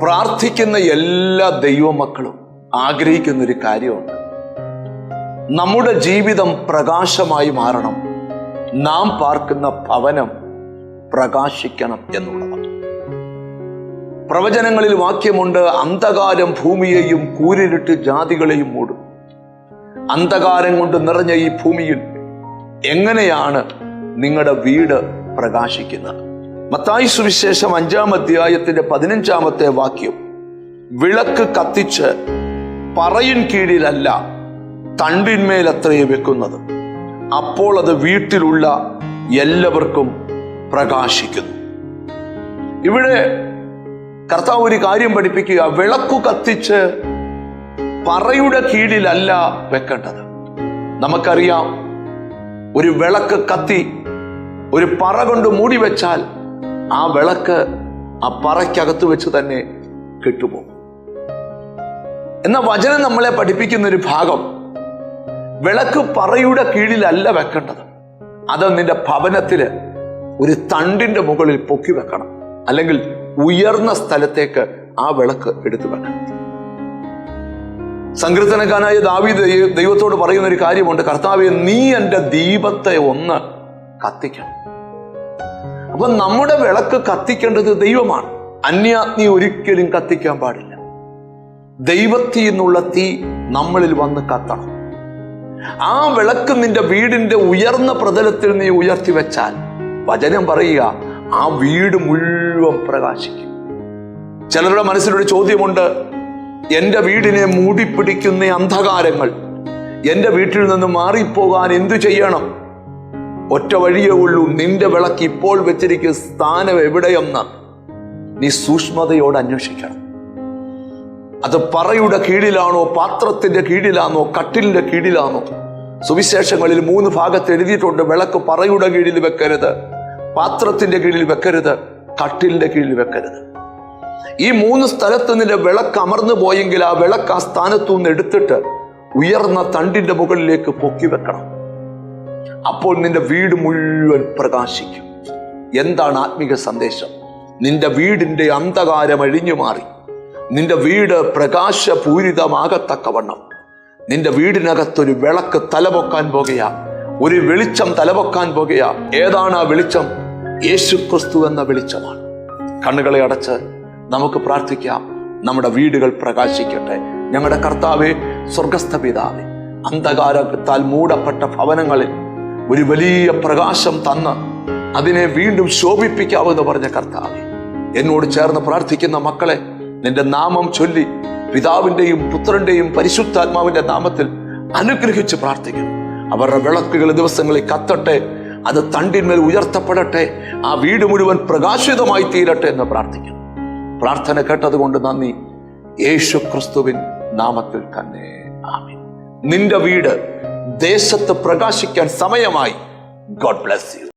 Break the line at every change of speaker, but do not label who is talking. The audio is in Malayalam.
പ്രാർത്ഥിക്കുന്ന എല്ലാ ദൈവമക്കളും ആഗ്രഹിക്കുന്ന ഒരു കാര്യമുണ്ട്. നമ്മുടെ ജീവിതം പ്രകാശമായി മാറണം, നാം പാർക്കുന്ന ഭവനം പ്രകാശിക്കണം എന്നുള്ളതാണ്. പ്രവചനങ്ങളിൽ വാക്യമുണ്ട്, അന്ധകാരം ഭൂമിയെയും കൂരിരുട്ട് ജാതികളെയും മൂടും. അന്ധകാരം കൊണ്ട് നിറഞ്ഞ ഈ ഭൂമിയിൽ എങ്ങനെയാണ് നിങ്ങളുടെ വീട് പ്രകാശിക്കുന്നത്? മത്തായി സുവിശേഷം 5-ാം അധ്യായത്തിന്റെ 15-ാമത്തെ വാക്യം, വിളക്ക് കത്തിച്ച് പറയിൻ കീഴിലല്ല തണ്ടിന്മേലത്രേ വെക്കുന്നത്, അപ്പോൾ അത് വീട്ടിലുള്ള എല്ലാവർക്കും പ്രകാശിക്കുന്നു. ഇവിടെ കർത്താവ് ഒരു കാര്യം പഠിപ്പിക്കുക, വിളക്കു കത്തിച്ച് പറയുടെ കീഴിലല്ല വെക്കേണ്ടത്. നമുക്കറിയാം, ഒരു വിളക്ക് കത്തി ഒരു പറ കൊണ്ട് മൂടി വെച്ചാൽ ആ വിളക്ക് ആ പറയ്ക്കകത്ത് വെച്ച് തന്നെ കെട്ടുപോകും. എന്നാൽ വചനം നമ്മളെ പഠിപ്പിക്കുന്ന ഒരു ഭാഗം, വിളക്ക് പറയുടെ കീഴിലല്ല വെക്കേണ്ടത്, അത് നിന്റെ ഭവനത്തില് ഒരു തണ്ടിന്റെ മുകളിൽ പൊക്കി വെക്കണം, അല്ലെങ്കിൽ ഉയർന്ന സ്ഥലത്തേക്ക് ആ വിളക്ക് എടുത്തു വെക്കണം. സങ്കീർത്തനക്കാരനായ ദാവീദ് ദൈവത്തോട് പറയുന്ന ഒരു കാര്യമുണ്ട്, കർത്താവേ, നീ എൻ്റെ ദീപത്തെ ഒന്ന് കത്തിക്കണം. അപ്പൊ നമ്മുടെ വിളക്ക് കത്തിക്കേണ്ടത് ദൈവമാണ്. അന്യാഗ്നി ഒരിക്കലും കത്തിക്കാൻ പാടില്ല. ദൈവത്തിൽ നിന്നുള്ള തീ നമ്മളിൽ വന്ന് കത്തണം. ആ വിളക്ക് നിന്റെ വീടിന്റെ ഉയർന്ന പ്രതലത്തിൽ നീ ഉയർത്തി വെച്ചാൽ, വചനം പറയുക, ആ വീട് മുഴുവൻ പ്രകാശിക്കും. ചിലരുടെ മനസ്സിലൊരു ചോദ്യമുണ്ട്, എൻ്റെ വീടിനെ മൂടിപ്പിടിക്കുന്ന അന്ധകാരങ്ങൾ എൻ്റെ വീട്ടിൽ നിന്ന് മാറിപ്പോകാൻ എന്തു ചെയ്യണം? ഒറ്റ വഴിയേ ഉള്ളൂ, നിന്റെ വിളക്ക് ഇപ്പോൾ വെച്ചിരിക്കുന്ന സ്ഥാനം എവിടെയെന്ന് നീ സൂക്ഷ്മതയോട് അന്വേഷിക്കണം. അത് പറയുടെ കീഴിലാണോ, പാത്രത്തിന്റെ കീഴിലാണോ, കട്ടിലിന്റെ കീഴിലാണോ? സുവിശേഷങ്ങളിൽ 3 ഭാഗത്ത് എഴുതിയിട്ടുണ്ട്, വിളക്ക് പറയുടെ കീഴിൽ വെക്കരുത്, പാത്രത്തിന്റെ കീഴിൽ വെക്കരുത്, കട്ടിലിന്റെ കീഴിൽ വെക്കരുത്. ഈ 3 സ്ഥലത്ത് നിന്റെ വിളക്ക് അമർന്നു പോയെങ്കിൽ ആ വിളക്ക് ആ സ്ഥാനത്തു നിന്ന് എടുത്തിട്ട് ഉയർന്ന തണ്ടിന്റെ മുകളിലേക്ക് പൊക്കി വെക്കണം. അപ്പോൾ നിന്റെ വീട് മുഴുവൻ പ്രകാശിക്കും. എന്താണ് ആത്മീക സന്ദേശം? നിന്റെ വീടിന്റെ അന്ധകാരം അഴിഞ്ഞു മാറി നിന്റെ വീട് പ്രകാശപൂരിതമാകത്തക്കവണ്ണം നിന്റെ വീടിനകത്തൊരു വിളക്ക് തലപൊക്കാൻ പോകുക, ഒരു വെളിച്ചം തലപൊക്കാൻ പോകുക. ഏതാണ് ആ വെളിച്ചം? യേശുക്രിസ്തു എന്ന വെളിച്ചമാണ്. കണ്ണുകളെ അടച്ച് നമുക്ക് പ്രാർത്ഥിക്കാം, നമ്മുടെ വീടുകൾ പ്രകാശിക്കട്ടെ. ഞങ്ങളുടെ കർത്താവേ, സ്വർഗസ്ഥ പിതാവേ, അന്ധകാരത്താൽ മൂടപ്പെട്ട ഭവനങ്ങളിൽ ഒരു വലിയ പ്രകാശം തന്ന് അതിനെ വീണ്ടും ശോഭിപ്പിക്കാവെന്ന് പറഞ്ഞ കർത്താവേ, എന്നോട് ചേർന്ന് പ്രാർത്ഥിക്കുന്ന മക്കളെ നിന്റെ നാമം ചൊല്ലി പിതാവിന്റെയും പുത്രന്റെയും പരിശുദ്ധാത്മാവിന്റെ നാമത്തിൽ അനുഗ്രഹിച്ച് പ്രാർത്ഥിക്കുന്നു. അവരുടെ വിളക്കുകൾ ദിവസങ്ങളിൽ കത്തട്ടെ, അത് തണ്ടിന്മേൽ ഉയർത്തപ്പെടട്ടെ, ആ വീട് മുഴുവൻ പ്രകാശിതമായി തീരട്ടെ എന്ന് പ്രാർത്ഥിക്കുന്നു. പ്രാർത്ഥന കേട്ടതുകൊണ്ട് നന്ദി, യേശുക്രിസ്തുവിൻ നാമത്തിൽ തന്നെ ആമേൻ. നിന്റെ വീട് ദേശത്ത് പ്രകാശിക്കാൻ സമയമായി. God bless you.